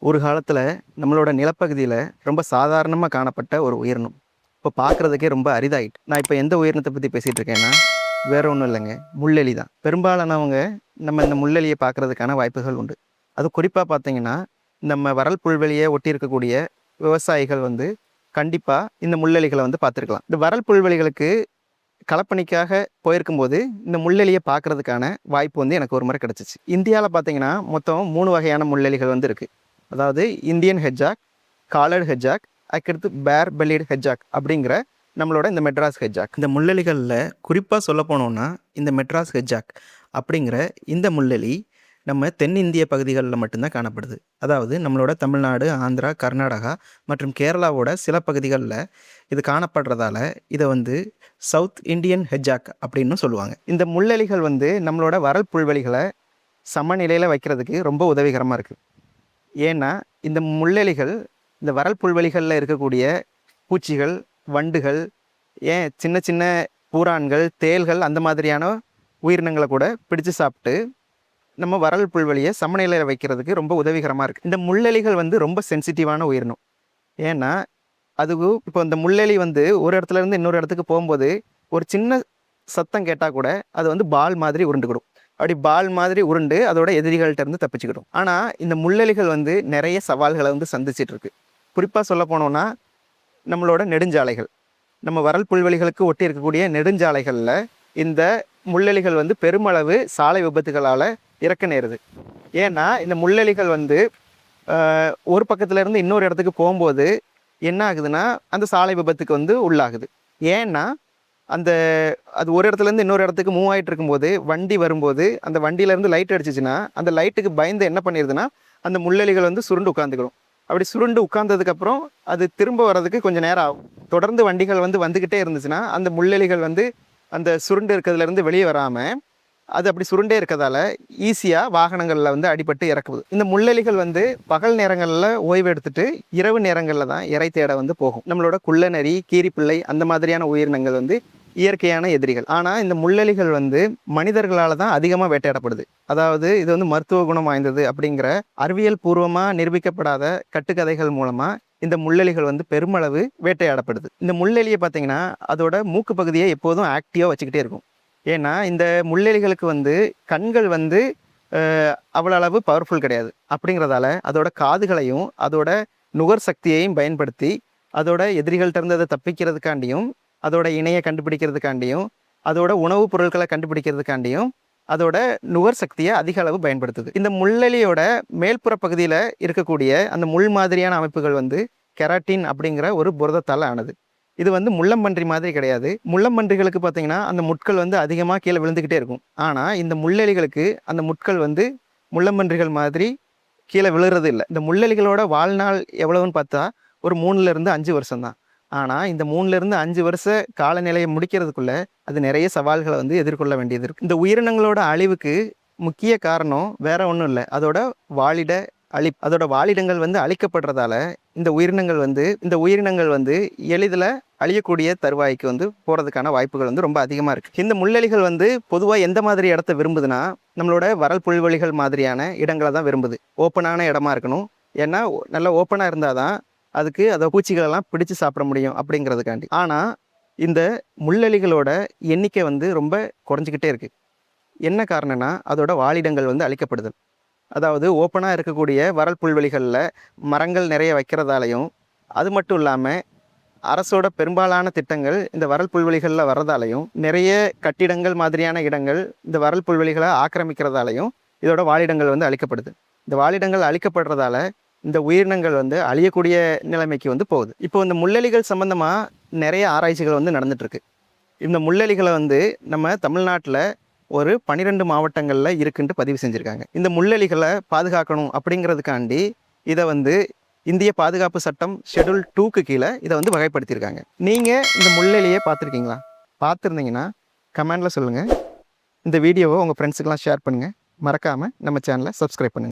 ஒரு காலத்தில் நம்மளோட நிலப்பகுதியில் ரொம்ப சாதாரணமாக காணப்பட்ட ஒரு உயிரினம் இப்போ பார்க்குறதுக்கே ரொம்ப அரிதாயிட்டு. நான் இப்போ எந்த உயிரினத்தை பற்றி பேசிகிட்டு இருக்கேன்னா வேறு ஒன்றும் இல்லைங்க, முள்ளெலி தான். பெரும்பாலானவங்க நம்ம இந்த முள்ளெலியை பார்க்குறதுக்கான வாய்ப்புகள் உண்டு. அது குறிப்பாக பார்த்தீங்கன்னா நம்ம வரல் புல்வெளியை ஒட்டி இருக்கக்கூடிய விவசாயிகள் கண்டிப்பாக இந்த முள்ளெலிகளை பார்த்துருக்கலாம். இந்த வரல் புல்வெளிகளுக்கு களப்பணிக்காக போயிருக்கும்போது இந்த முள்ளெலியை பார்க்குறதுக்கான வாய்ப்பு எனக்கு ஒரு முறை கிடச்சிச்சு. இந்தியாவில் பார்த்தீங்கன்னா மொத்தம் 3 வகையான முள்ளெலிகள் இருக்குது. அதாவது இந்தியன் ஹெட்ஜாக், காலர்டு ஹெட்ஜாக், அதுக்கடுத்து பேர் பெல்லிடு ஹெட்ஜாக் அப்படிங்கிற நம்மளோட இந்த மெட்ராஸ் ஹெட்ஜாக். இந்த முள்ளெலிகளில் குறிப்பாக சொல்ல போனோம்னா இந்த மெட்ராஸ் ஹெட்ஜாக் அப்படிங்கிற இந்த முள்ளெலி நம்ம தென்னிந்திய பகுதிகளில் மட்டும்தான் காணப்படுது. அதாவது நம்மளோட தமிழ்நாடு, ஆந்திரா, கர்நாடகா மற்றும் கேரளாவோட சில பகுதிகளில் இது காணப்படுறதால இதை சவுத் இண்டியன் ஹெட்ஜாக் அப்படின்னு சொல்லுவாங்க. இந்த முள்ளெலிகள் நம்மளோட வரல் புல்வெளிகளை சமநிலையில் வைக்கிறதுக்கு ரொம்ப உதவிகரமாக இருக்குது. ஏன்னா இந்த முள்ளெலிகள் இந்த வரல் புல்வெளிகளில் இருக்கக்கூடிய பூச்சிகள், வண்டுகள், ஏன் சின்ன சின்ன பூரான்கள், தேள்கள் அந்த மாதிரியான உயிரினங்களை கூட பிடிச்சு சாப்பிட்டு நம்ம வரல் புல்வெளியை சமநிலையில் வைக்கிறதுக்கு ரொம்ப உதவிகரமாக இருக்குது. இந்த முள்ளெலிகள் ரொம்ப சென்சிட்டிவான உயிரினம். ஏன்னா இப்போ இந்த முள்ளெலி ஒரு இடத்துலேருந்து இன்னொரு இடத்துக்கு போகும்போது ஒரு சின்ன சத்தம் கேட்டால் கூட அது பால் மாதிரி உருண்டுக்கிடும். அப்படி பால் மாதிரி உருண்டு அதோட எதிரிகள்கிட்ட இருந்து தப்பிச்சுக்கிடும். ஆனால் இந்த முள்ளெலிகள் நிறைய சவால்களை சந்திச்சிட்டு இருக்கு. குறிப்பாக சொல்ல போனோம்னா நம்மளோட நெடுஞ்சாலைகள், நம்ம வரல் புல்வெளிகளுக்கு ஒட்டி இருக்கக்கூடிய நெடுஞ்சாலைகளில் இந்த முள்ளெலிகள் பெருமளவு சாலை விபத்துகளால் இறக்க நேருது. ஏன்னா இந்த முள்ளெலிகள் ஒரு பக்கத்துலேருந்து இன்னொரு இடத்துக்கு போகும்போது என்ன ஆகுதுன்னா அந்த சாலை விபத்துக்கு உள்ளாகுது. ஏன்னா அது ஒரு இடத்துலேருந்து இன்னொரு இடத்துக்கு மூவ் ஆகிட்டு இருக்கும்போது வண்டி வரும்போது அந்த வண்டியிலேருந்து லைட் அடிச்சிச்சுன்னா அந்த லைட்டுக்கு பயந்து என்ன பண்ணிடுதுன்னா அந்த முள்ளெலிகள் சுருண்டு உட்காந்துக்கிடும். அப்படி சுருண்டு உட்கார்ந்ததுக்கப்புறம் அது திரும்ப வர்றதுக்கு கொஞ்சம் நேரம் ஆகும். தொடர்ந்து வண்டிகள் வந்துக்கிட்டே இருந்துச்சுன்னா அந்த முள்ளெலிகள் அந்த சுருண்டு இருக்கிறதுலேருந்து வெளியே வராமல் அது அப்படி சுருண்டே இருக்கிறதால ஈஸியாக வாகனங்களில் அடிபட்டு இறக்குது. இந்த முள்ளெலிகள் பகல் நேரங்களில் ஓய்வு எடுத்துட்டு இரவு நேரங்களில் தான் இறை தேட போகும். நம்மளோட குள்ளநரி, கீரிப்பிள்ளை அந்த மாதிரியான உயிரினங்கள் இயற்கையான எதிரிகள். ஆனால் இந்த முள்ளெலிகள் மனிதர்களால் தான் அதிகமாக வேட்டையாடப்படுது. அதாவது இது மருத்துவ குணம் வாய்ந்தது அப்படிங்கிற அறிவியல் பூர்வமாக நிரூபிக்கப்படாத கட்டுக்கதைகள் மூலமாக இந்த முள்ளெலிகள் பெருமளவு வேட்டையாடப்படுது. இந்த முள்ளெலியை பார்த்தீங்கன்னா அதோட மூக்கு பகுதியை எப்போதும் ஆக்டிவாக வச்சுக்கிட்டே இருக்கும். ஏன்னா இந்த முள்ளெலிகளுக்கு கண்கள் அவ்வளோ அளவு பவர்ஃபுல் கிடையாது. அப்படிங்கிறதால அதோட காதுகளையும் அதோட நுகர் சக்தியையும் பயன்படுத்தி அதோட எதிரிகள்கிட்ட இருந்து அதை தப்பிக்கிறதுக்காண்டியும் அதோட இணையை கண்டுபிடிக்கிறதுக்காண்டியும் அதோட உணவுப் பொருட்களை கண்டுபிடிக்கிறதுக்காண்டியும் அதோட நுகர் சக்தியை அதிக அளவு பயன்படுத்துது. இந்த முள்ளெலியோட மேல்புற பகுதியில் இருக்கக்கூடிய அந்த முள் மாதிரியான அமைப்புகள் கெராட்டின் அப்படிங்கிற ஒரு புரதத்தால் ஆனது. இது முள்ளம்பன்றி மாதிரி கிடையாது. முள்ளம்பன்றிகளுக்கு பார்த்தீங்கன்னா அந்த முட்கள் அதிகமாக கீழே விழுந்துக்கிட்டே இருக்கும். ஆனால் இந்த முள்ளெலிகளுக்கு அந்த முட்கள் முள்ளம்பன்றிகள் மாதிரி கீழே விழுறது இல்லை. இந்த முள்ளெலிகளோட வாழ்நாள் எவ்வளவுன்னு பார்த்தா ஒரு 3லேருந்து 5 வருஷம் தான். ஆனால் இந்த 3லேருந்து 5 வருஷ காலநிலையை முடிக்கிறதுக்குள்ள அது நிறைய சவால்களை எதிர்கொள்ள வேண்டியது இருக்குது. இந்த உயிரினங்களோட அழிவுக்கு முக்கிய காரணம் வேற ஒன்றும் இல்லை, அதோட வாழிட அதோட வாழிடங்கள் அழிக்கப்படுறதால இந்த உயிரினங்கள் எளிதில் அழியக்கூடிய தருவாய்க்கு போகிறதுக்கான வாய்ப்புகள் ரொம்ப அதிகமாக இருக்குது. இந்த முள்ளெலிகள் பொதுவாக எந்த மாதிரி இடத்த விரும்புதுன்னா நம்மளோட வரல் புல்வெளிகள் மாதிரியான இடங்களை தான் விரும்புது. ஓப்பனான இடமா இருக்கணும். ஏன்னா நல்லா ஓப்பனாக இருந்தால் தான் அதுக்கு அதை பூச்சிகளெல்லாம் பிடிச்சு சாப்பிட முடியும் அப்படிங்கிறதுக்காண்டி. ஆனால் இந்த முள்ளெலிகளோட எண்ணிக்கை ரொம்ப குறைஞ்சிக்கிட்டே இருக்குது. என்ன காரணம்னா அதோட வாழிடங்கள் அழிக்கப்படுது. அதாவது ஓப்பனாக இருக்கக்கூடிய வரல் புல்வெளிகளில் மரங்கள் நிறைய வைக்கிறதாலையும் அது மட்டும் இல்லாமல் அரசோட பெரும்பாலான திட்டங்கள் இந்த வரல் புல்வெளிகளில் வர்றதாலையும் நிறைய கட்டிடங்கள் மாதிரியான இடங்கள் இந்த வரல் புல்வெளிகளை ஆக்கிரமிக்கிறதாலையும் இதோட வாழிடங்கள் அழிக்கப்படுது. இந்த வாழிடங்கள் அழிக்கப்படுறதால இந்த உயிரினங்கள் அழியக்கூடிய நிலைமைக்கு போகுது. இப்போ இந்த முள்ளெலிகள் சம்மந்தமாக நிறைய ஆராய்ச்சிகள் நடந்துகிட்ருக்கு. இந்த முள்ளெலிகளை நம்ம தமிழ்நாட்டில் ஒரு 12 மாவட்டங்களில் இருக்குன்ட்டு பதிவு செஞ்சுருக்காங்க. இந்த முள்ளெலிகளை பாதுகாக்கணும் அப்படிங்கிறதுக்காண்டி இதை இந்திய பாதுகாப்பு சட்டம் ஷெட்யூல் 2க்கு கீழே இதை வகைப்படுத்தியிருக்காங்க. நீங்கள் இந்த முள்ளெலியை பார்த்துருக்கீங்களா? பார்த்துருந்தீங்கன்னா கமெண்டில் சொல்லுங்கள். இந்த வீடியோவை உங்கள் ஃப்ரெண்ட்ஸுக்கெல்லாம் ஷேர் பண்ணுங்கள். மறக்காமல் நம்ம சேனலை சப்ஸ்கிரைப் பண்ணுங்கள்.